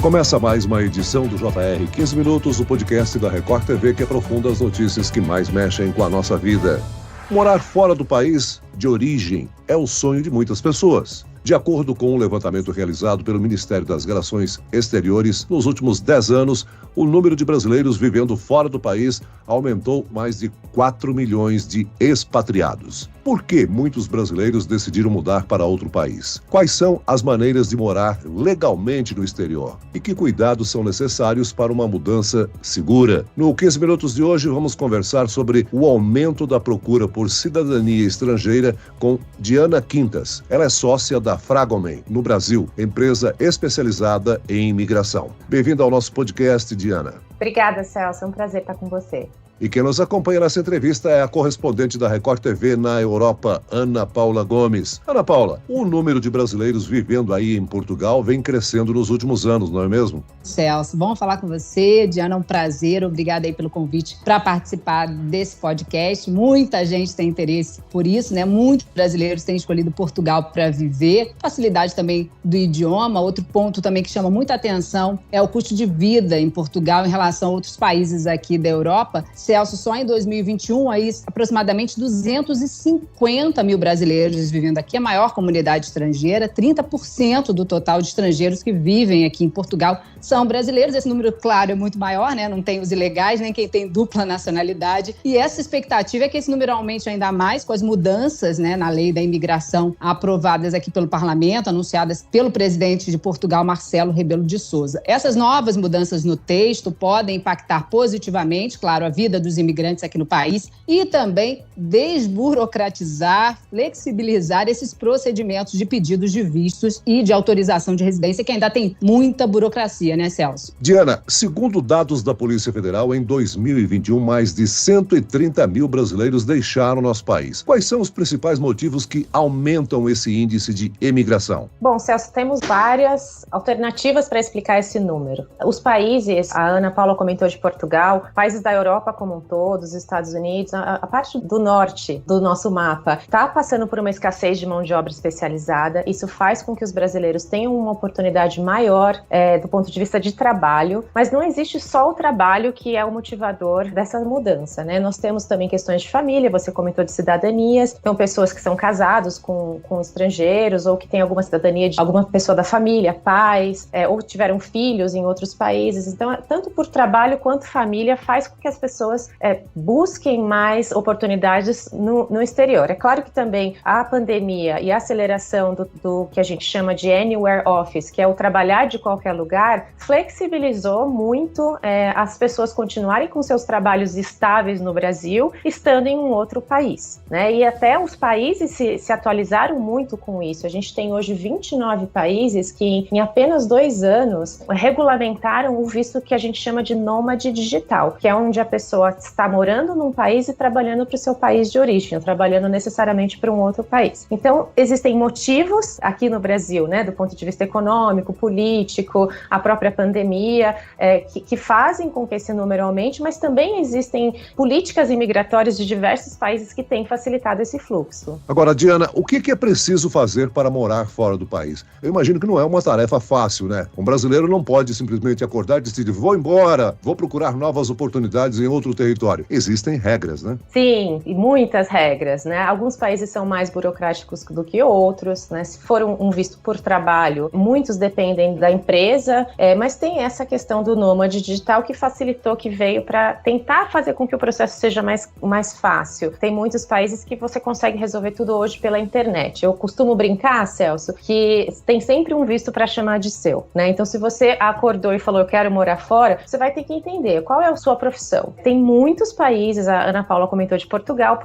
Começa mais uma edição do JR 15 Minutos, o podcast da Record TV que aprofunda as notícias que mais mexem com a nossa vida. Morar fora do país de origem é o sonho de muitas pessoas. De acordo com um levantamento realizado pelo Ministério das Relações Exteriores, nos últimos 10 anos, o número de brasileiros vivendo fora do país aumentou mais de 4 milhões de expatriados. Por que muitos brasileiros decidiram mudar para outro país? Quais são as maneiras de morar legalmente no exterior? E que cuidados são necessários para uma mudança segura? No 15 Minutos de hoje, vamos conversar sobre o aumento da procura por cidadania estrangeira com Diana Quintas. Ela é sócia da Fragomen, no Brasil, empresa especializada em imigração. Bem-vinda ao nosso podcast, Diana. Obrigada, Celso. É um prazer estar com você. E quem nos acompanha nessa entrevista é a correspondente da Record TV na Europa, Ana Paula Gomes. Ana Paula, o número de brasileiros vivendo aí em Portugal vem crescendo nos últimos anos, não é mesmo? Celso, bom falar com você. Diana, é um prazer. Obrigada aí pelo convite para participar desse podcast. Muita gente tem interesse por isso, né? Muitos brasileiros têm escolhido Portugal para viver. Facilidade também do idioma. Outro ponto também que chama muita atenção é o custo de vida em Portugal em relação a outros países aqui da Europa. Celso, só em 2021, aí, aproximadamente 250 mil brasileiros vivendo aqui, a maior comunidade estrangeira, 30% do total de estrangeiros que vivem aqui em Portugal são brasileiros. Esse número, claro, é muito maior, né? Não tem os ilegais, nem quem tem dupla nacionalidade. E essa expectativa é que esse número aumente ainda mais com as mudanças, né, na lei da imigração aprovadas aqui pelo Parlamento, anunciadas pelo presidente de Portugal, Marcelo Rebelo de Sousa. Essas novas mudanças no texto podem impactar positivamente, claro, a vida dos imigrantes aqui no país e também desburocratizar, flexibilizar esses procedimentos de pedidos de vistos e de autorização de residência, que ainda tem muita burocracia, né, Celso? Diana, segundo dados da Polícia Federal, em 2021, mais de 130 mil brasileiros deixaram nosso país. Quais são os principais motivos que aumentam esse índice de imigração? Bom, Celso, temos várias alternativas para explicar esse número. Os países, a Ana Paula comentou de Portugal, países da Europa como um todo, os Estados Unidos, a parte do norte do nosso mapa está passando por uma escassez de mão de obra especializada. Isso faz com que os brasileiros tenham uma oportunidade maior do ponto de vista de trabalho, mas não existe só o trabalho que é o motivador dessa mudança, né? Nós temos também questões de família, você comentou de cidadanias, então pessoas que são casados com estrangeiros ou que têm alguma cidadania de alguma pessoa da família, pais, ou tiveram filhos em outros países. Então, tanto por trabalho quanto família faz com que as pessoas busquem mais oportunidades no exterior. É claro que também a pandemia e a aceleração do que a gente chama de Anywhere Office, que é o trabalhar de qualquer lugar, flexibilizou muito as pessoas continuarem com seus trabalhos estáveis no Brasil, estando em um outro país, né? E até os países se atualizaram muito com isso. A gente tem hoje 29 países que em apenas 2 anos regulamentaram o visto que a gente chama de nômade digital, que é onde a pessoa está morando num país e trabalhando para o seu país de origem, trabalhando necessariamente para um outro país. Então, existem motivos aqui no Brasil, né, do ponto de vista econômico, político, a própria pandemia, que fazem com que esse número aumente, mas também existem políticas imigratórias de diversos países que têm facilitado esse fluxo. Agora, Diana, o que é preciso fazer para morar fora do país? Eu imagino que não é uma tarefa fácil, né? Um brasileiro não pode simplesmente acordar e decidir, vou embora, vou procurar novas oportunidades em outro território. Existem regras, né? Sim, e muitas regras, né? Alguns países são mais burocráticos do que outros, né? Se for um visto por trabalho, muitos dependem da empresa, mas tem essa questão do nômade digital que facilitou, que veio para tentar fazer com que o processo seja mais fácil. Tem muitos países que você consegue resolver tudo hoje pela internet. Eu costumo brincar, Celso, que tem sempre um visto para chamar de seu, né? Então, se você acordou e falou, eu quero morar fora, você vai ter que entender qual é a sua profissão. Tem muitos países, a Ana Paula comentou de Portugal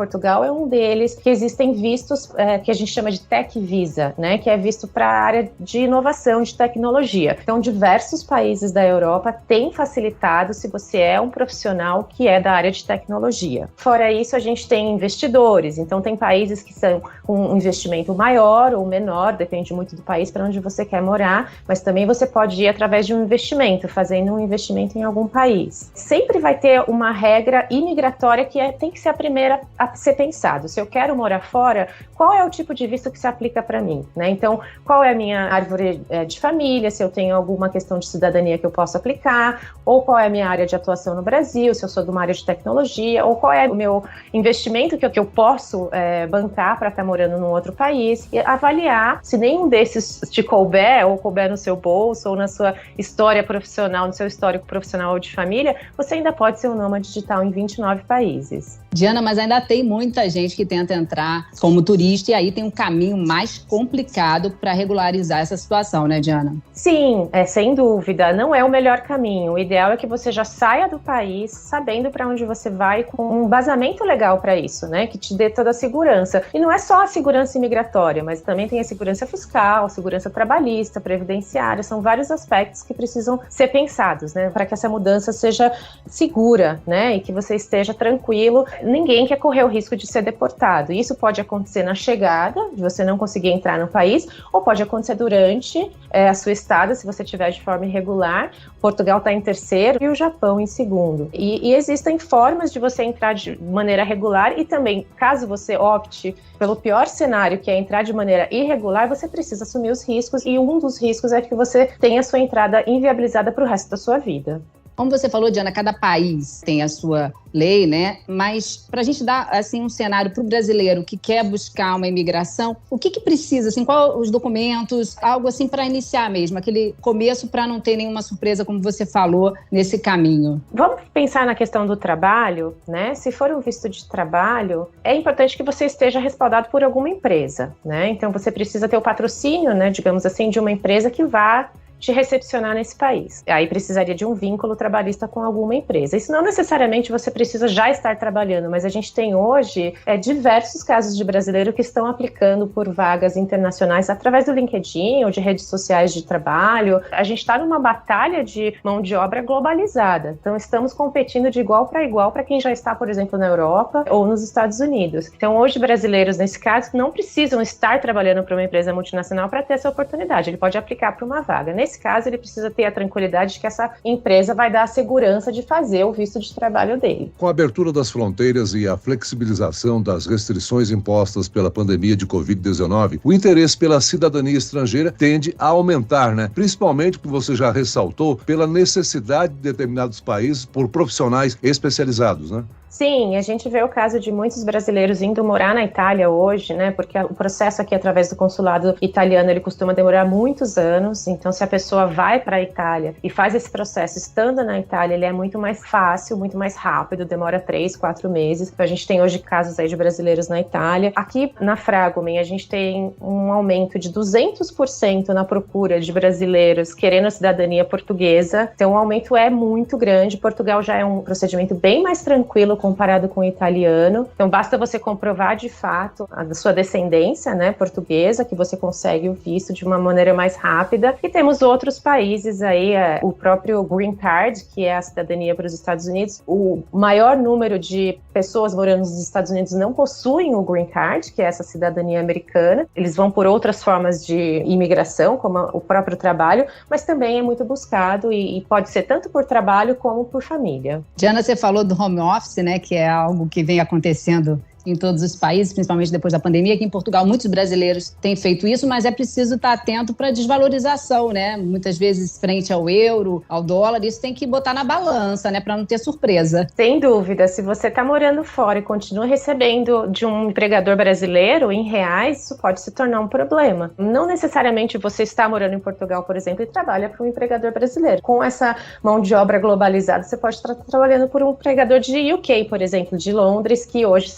é um deles, que existem vistos que a gente chama de Tech Visa, né? Que é visto para a área de inovação, de tecnologia. Então, diversos países da Europa têm facilitado se você é um profissional que é da área de tecnologia. Fora isso, a gente tem investidores, então tem países que são com um investimento maior ou menor, depende muito do país para onde você quer morar, mas também você pode ir através de um investimento, fazendo um investimento em algum país. Sempre vai ter uma regra regra imigratória que tem que ser a primeira a ser pensado. Se eu quero morar fora, qual é o tipo de visto que se aplica para mim, né? Então, qual é a minha árvore de família, se eu tenho alguma questão de cidadania que eu posso aplicar, ou qual é a minha área de atuação no Brasil, se eu sou de uma área de tecnologia, ou qual é o meu investimento que eu posso bancar para estar morando num outro país, e avaliar se nenhum desses te couber, ou couber no seu bolso, ou na sua história profissional, no seu histórico profissional ou de família, você ainda pode ser um nômade digital em 29 países. Diana, mas ainda tem muita gente que tenta entrar como turista e aí tem um caminho mais complicado para regularizar essa situação, né, Diana? Sim, sem dúvida, não é o melhor caminho. O ideal é que você já saia do país sabendo para onde você vai, com um embasamento legal para isso, né, que te dê toda a segurança. E não é só a segurança imigratória, mas também tem a segurança fiscal, segurança trabalhista, previdenciária, são vários aspectos que precisam ser pensados, né, para que essa mudança seja segura, né, e que você esteja tranquilo. Ninguém quer correr o risco de ser deportado. Isso pode acontecer na chegada, de você não conseguir entrar no país, ou pode acontecer durante a sua estada, se você estiver de forma irregular. Portugal está em terceiro e o Japão em segundo. E existem formas de você entrar de maneira regular e também, caso você opte pelo pior cenário, que é entrar de maneira irregular, você precisa assumir os riscos, e um dos riscos é que você tenha a sua entrada inviabilizada para o resto da sua vida. Como você falou, Diana, cada país tem a sua lei, né? Mas para a gente dar assim, um cenário para o brasileiro que quer buscar uma imigração, o que precisa? Assim, quais os documentos? Algo assim para iniciar mesmo, aquele começo para não ter nenhuma surpresa, como você falou, nesse caminho. Vamos pensar na questão do trabalho, né? Se for um visto de trabalho, é importante que você esteja respaldado por alguma empresa, né? Então você precisa ter o patrocínio, né, digamos assim, de uma empresa que vá te recepcionar nesse país. Aí precisaria de um vínculo trabalhista com alguma empresa. Isso não necessariamente você precisa já estar trabalhando, mas a gente tem hoje diversos casos de brasileiro que estão aplicando por vagas internacionais através do LinkedIn ou de redes sociais de trabalho. A gente está numa batalha de mão de obra globalizada. Então estamos competindo de igual para quem já está, por exemplo, na Europa ou nos Estados Unidos. Então hoje brasileiros, nesse caso, não precisam estar trabalhando para uma empresa multinacional para ter essa oportunidade. Ele pode aplicar para uma vaga. Nesse caso, ele precisa ter a tranquilidade de que essa empresa vai dar a segurança de fazer o visto de trabalho dele. Com a abertura das fronteiras e a flexibilização das restrições impostas pela pandemia de Covid-19, o interesse pela cidadania estrangeira tende a aumentar, né? Principalmente, como você já ressaltou, pela necessidade de determinados países por profissionais especializados, né? Sim, a gente vê o caso de muitos brasileiros indo morar na Itália hoje, né? Porque o processo aqui através do consulado italiano, ele costuma demorar muitos anos. Então, se a pessoa vai para a Itália e faz esse processo estando na Itália, ele é muito mais fácil, muito mais rápido, demora 3, 4 meses. Então, a gente tem hoje casos aí de brasileiros na Itália. Aqui na Fragomen, a gente tem um aumento de 200% na procura de brasileiros querendo a cidadania portuguesa. Então, o aumento é muito grande. Portugal já é um procedimento bem mais tranquilo comparado com o italiano. Então, basta você comprovar de fato a sua descendência, né, portuguesa, que você consegue o visto de uma maneira mais rápida. E temos outros países aí, o próprio Green Card, que é a cidadania para os Estados Unidos. O maior número de pessoas morando nos Estados Unidos não possuem o Green Card, que é essa cidadania americana. Eles vão por outras formas de imigração, como o próprio trabalho, mas também é muito buscado e pode ser tanto por trabalho como por família. Diana, você falou do home office, né, que é algo que vem acontecendo em todos os países, principalmente depois da pandemia. Aqui em Portugal, muitos brasileiros têm feito isso, mas é preciso estar atento para a desvalorização, né? Muitas vezes, frente ao euro, ao dólar, isso tem que botar na balança, né? Para não ter surpresa. Sem dúvida. Se você está morando fora e continua recebendo de um empregador brasileiro em reais, isso pode se tornar um problema. Não necessariamente você está morando em Portugal, por exemplo, e trabalha para um empregador brasileiro. Com essa mão de obra globalizada, você pode estar trabalhando por um empregador de UK, por exemplo, de Londres, que hoje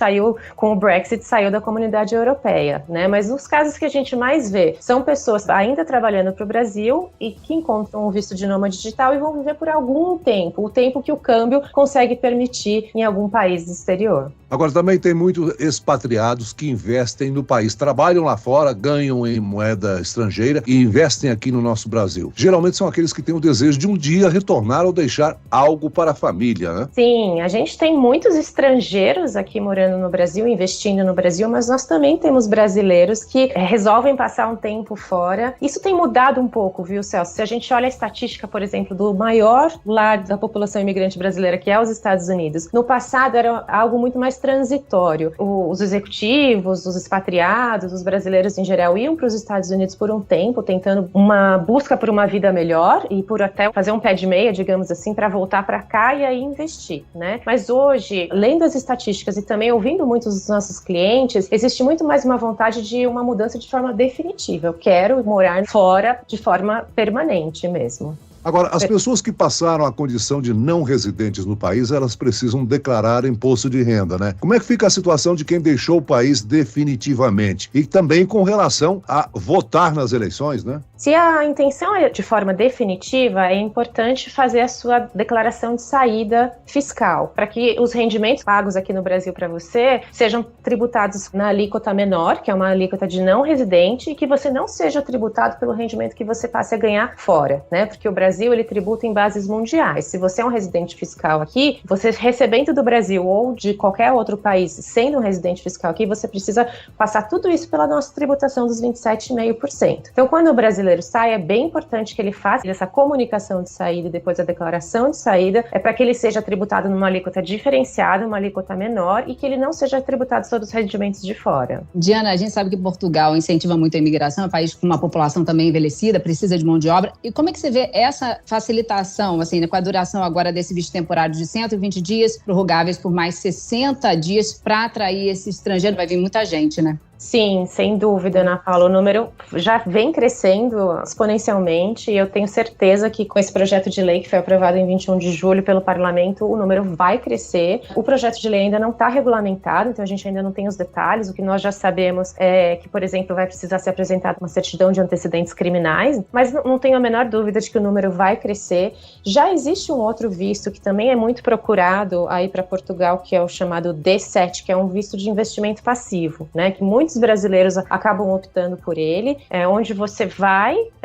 com o Brexit, saiu da comunidade europeia, né? Mas os casos que a gente mais vê são pessoas ainda trabalhando para o Brasil e que encontram um visto de nômade digital e vão viver por algum tempo, o tempo que o câmbio consegue permitir em algum país do exterior. Agora, também tem muitos expatriados que investem no país, trabalham lá fora, ganham em moeda estrangeira e investem aqui no nosso Brasil. Geralmente são aqueles que têm o desejo de um dia retornar ou deixar algo para a família, né? Sim, a gente tem muitos estrangeiros aqui morando no Brasil Brasil, investindo no Brasil, mas nós também temos brasileiros que resolvem passar um tempo fora. Isso tem mudado um pouco, viu, Celso? Se a gente olha a estatística, por exemplo, do maior lar da população imigrante brasileira, que é os Estados Unidos, no passado era algo muito mais transitório. Os executivos, os expatriados, os brasileiros em geral iam para os Estados Unidos por um tempo, tentando uma busca por uma vida melhor e por até fazer um pé de meia, digamos assim, para voltar para cá e aí investir, né? Mas hoje, lendo as estatísticas e também ouvindo muitos dos nossos clientes, existe muito mais uma vontade de uma mudança de forma definitiva. Eu quero morar fora de forma permanente mesmo. Agora, as pessoas que passaram a condição de não residentes no país, elas precisam declarar imposto de renda, né? Como é que fica a situação de quem deixou o país definitivamente? E também com relação a votar nas eleições, né? Se a intenção é de forma definitiva, é importante fazer a sua declaração de saída fiscal, para que os rendimentos pagos aqui no Brasil para você sejam tributados na alíquota menor, que é uma alíquota de não residente, e que você não seja tributado pelo rendimento que você passe a ganhar fora, né? Porque o Brasil, ele tributa em bases mundiais. Se você é um residente fiscal aqui, você recebendo do Brasil ou de qualquer outro país, sendo um residente fiscal aqui, você precisa passar tudo isso pela nossa tributação dos 27,5%. Então, quando o brasileiro sai, é bem importante que ele faça essa comunicação de saída e depois a declaração de saída, é para que ele seja tributado numa alíquota diferenciada, uma alíquota menor, e que ele não seja tributado sobre os rendimentos de fora. Diana, a gente sabe que Portugal incentiva muito a imigração, é um país com uma população também envelhecida, precisa de mão de obra. E como é que você vê essa facilitação, assim, né, com a duração agora desse visto temporário de 120 dias, prorrogáveis por mais 60 dias, para atrair esse estrangeiro? Vai vir muita gente, né? Sim, sem dúvida, Ana Paula. O número já vem crescendo exponencialmente e eu tenho certeza que com esse projeto de lei que foi aprovado em 21 de julho pelo Parlamento, o número vai crescer. O projeto de lei ainda não está regulamentado, então a gente ainda não tem os detalhes. O que nós já sabemos é que, por exemplo, vai precisar ser apresentada uma certidão de antecedentes criminais, mas não tenho a menor dúvida de que o número vai crescer. Já existe um outro visto que também é muito procurado aí para Portugal, que é o chamado D7, que é um visto de investimento passivo, né? Que muitos brasileiros acabam optando por ele, onde você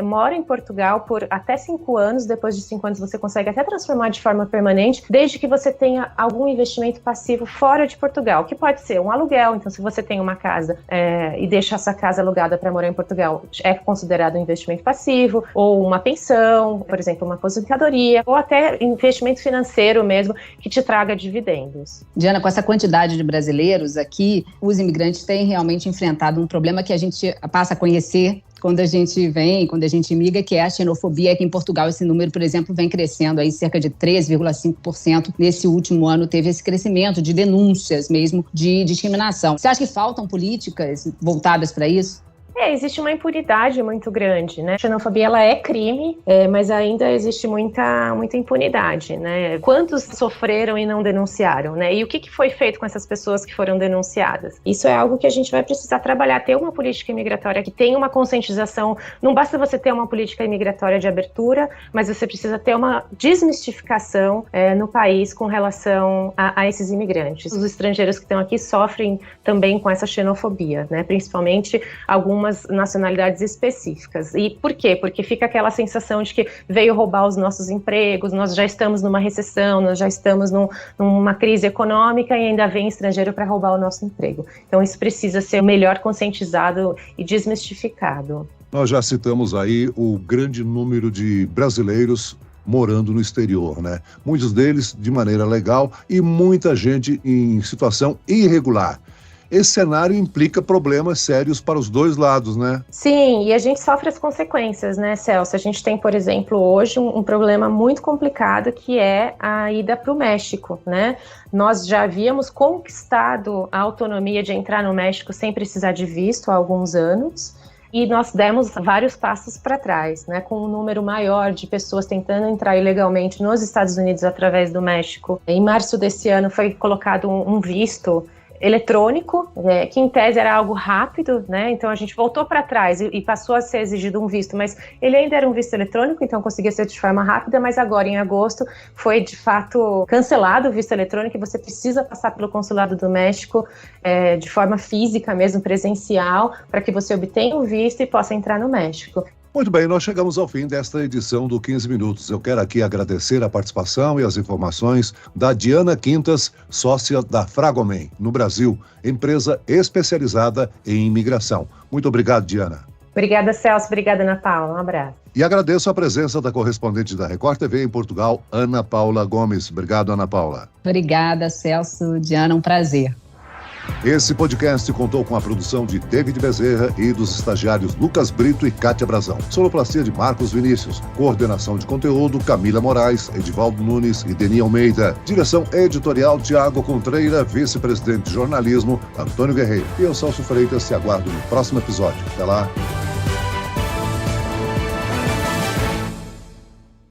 mora em Portugal por até 5 anos, depois de 5 anos você consegue até transformar de forma permanente, desde que você tenha algum investimento passivo fora de Portugal, que pode ser um aluguel. Então, se você tem uma casa e deixa essa casa alugada para morar em Portugal, é considerado um investimento passivo, ou uma pensão, por exemplo, uma aposentadoria, ou até investimento financeiro mesmo, que te traga dividendos. Diana, com essa quantidade de brasileiros aqui, os imigrantes têm realmente enfrentado um problema que a gente passa a conhecer quando a gente vem, quando a gente migra, que é a xenofobia. Aqui em Portugal esse número, por exemplo, vem crescendo aí cerca de 3,5%. Nesse último ano teve esse crescimento de denúncias mesmo de discriminação. Você acha que faltam políticas voltadas para isso? Existe uma impunidade muito grande, né? A xenofobia, ela é crime, mas ainda existe muita impunidade, né? Quantos sofreram e não denunciaram, né? E o que foi feito com essas pessoas que foram denunciadas? Isso é algo que a gente vai precisar trabalhar, ter uma política imigratória que tenha uma conscientização. Não basta você ter uma política imigratória de abertura, mas você precisa ter uma desmistificação no país com relação a esses imigrantes. Os estrangeiros que estão aqui sofrem também com essa xenofobia, né? Principalmente algumas nacionalidades específicas. E por quê? Porque fica aquela sensação de que veio roubar os nossos empregos, nós já estamos numa recessão, nós já estamos numa crise econômica e ainda vem estrangeiro para roubar o nosso emprego. Então isso precisa ser melhor conscientizado e desmistificado. Nós já citamos aí o grande número de brasileiros morando no exterior, né? Muitos deles de maneira legal e muita gente em situação irregular. Esse cenário implica problemas sérios para os dois lados, né? Sim, e a gente sofre as consequências, né, Celso? A gente tem, por exemplo, hoje um problema muito complicado que é a ida para o México, né? Nós já havíamos conquistado a autonomia de entrar no México sem precisar de visto há alguns anos. E nós demos vários passos para trás, né, com um número maior de pessoas tentando entrar ilegalmente nos Estados Unidos através do México. Em março desse ano foi colocado um visto eletrônico, que em tese era algo rápido, né? Então a gente voltou para trás e passou a ser exigido um visto, mas ele ainda era um visto eletrônico, então conseguia ser de forma rápida, mas agora em agosto foi de fato cancelado o visto eletrônico e você precisa passar pelo consulado do México de forma física mesmo, presencial, para que você obtenha o visto e possa entrar no México. Muito bem, nós chegamos ao fim desta edição do 15 Minutos. Eu quero aqui agradecer a participação e as informações da Diana Quintas, sócia da Fragomen, no Brasil, empresa especializada em imigração. Muito obrigado, Diana. Obrigada, Celso. Obrigada, Ana Paula. Um abraço. E agradeço a presença da correspondente da Record TV em Portugal, Ana Paula Gomes. Obrigado, Ana Paula. Obrigada, Celso. Diana, um prazer. Esse podcast contou com a produção de David Bezerra e dos estagiários Lucas Brito e Kátia Brazão. Sonoplastia de Marcos Vinícius. Coordenação de conteúdo, Camila Moraes, Edivaldo Nunes e Deni Almeida. Direção editorial, Tiago Contreira. Vice-presidente de jornalismo, Antônio Guerreiro. E eu, Celso Freitas, te aguardo no próximo episódio. Até lá.